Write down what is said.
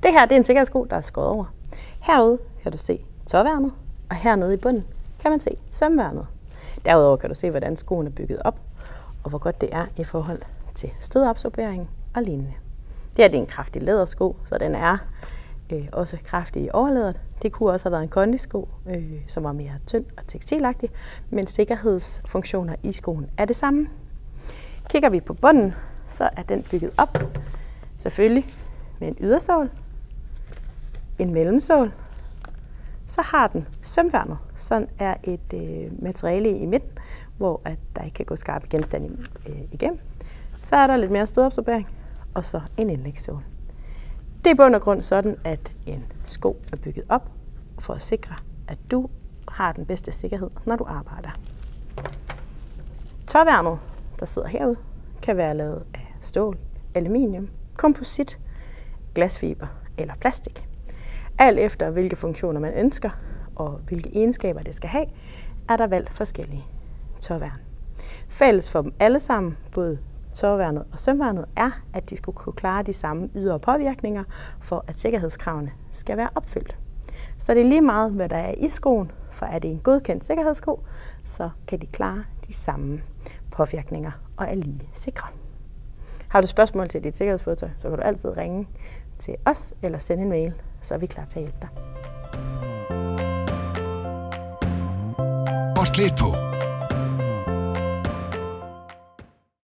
Det her det er en sikkerhedssko, der er skåret over. Herude kan du se tåværnet, og hernede i bunden kan man se sømværnet. Derudover kan du se, hvordan skoen er bygget op, og hvor godt det er i forhold til stødabsorbering og lignende. Det her det er en kraftig lædersko, så den er også kraftig i overlæderet. Det kunne også have været en kondisko, som var mere tynd og tekstilagtig, men sikkerhedsfunktioner i skoen er det samme. Kigger vi på bunden, så er den bygget op, selvfølgelig med en ydersål, en mellemsål. Så har den sømværnet, sådan er et materiale i midten, hvor der ikke kan gå skarpe genstande igennem. Så er der lidt mere stødabsorbering, og så en indlægssål. Det er i bund og grund sådan, at en sko er bygget op for at sikre, at du har den bedste sikkerhed, når du arbejder. Tåværnet, der sidder herude, kan være lavet af stål, aluminium, komposit, glasfiber eller plastik. Alt efter hvilke funktioner man ønsker og hvilke egenskaber det skal have, er der valgt forskellige tåværn. Fælles for dem alle sammen, både tåværnet og sømværnet, er, at de skulle kunne klare de samme ydre påvirkninger, for at sikkerhedskravene skal være opfyldt. Så det er lige meget, hvad der er i skoen, for er det en godkendt sikkerhedssko, så kan de klare de samme påvirkninger og er lige sikre. Har du spørgsmål til dit sikkerhedsfodtøj, så kan du altid ringe til os eller sende en mail, så er vi klar til at hjælpe dig. Godt klædt på.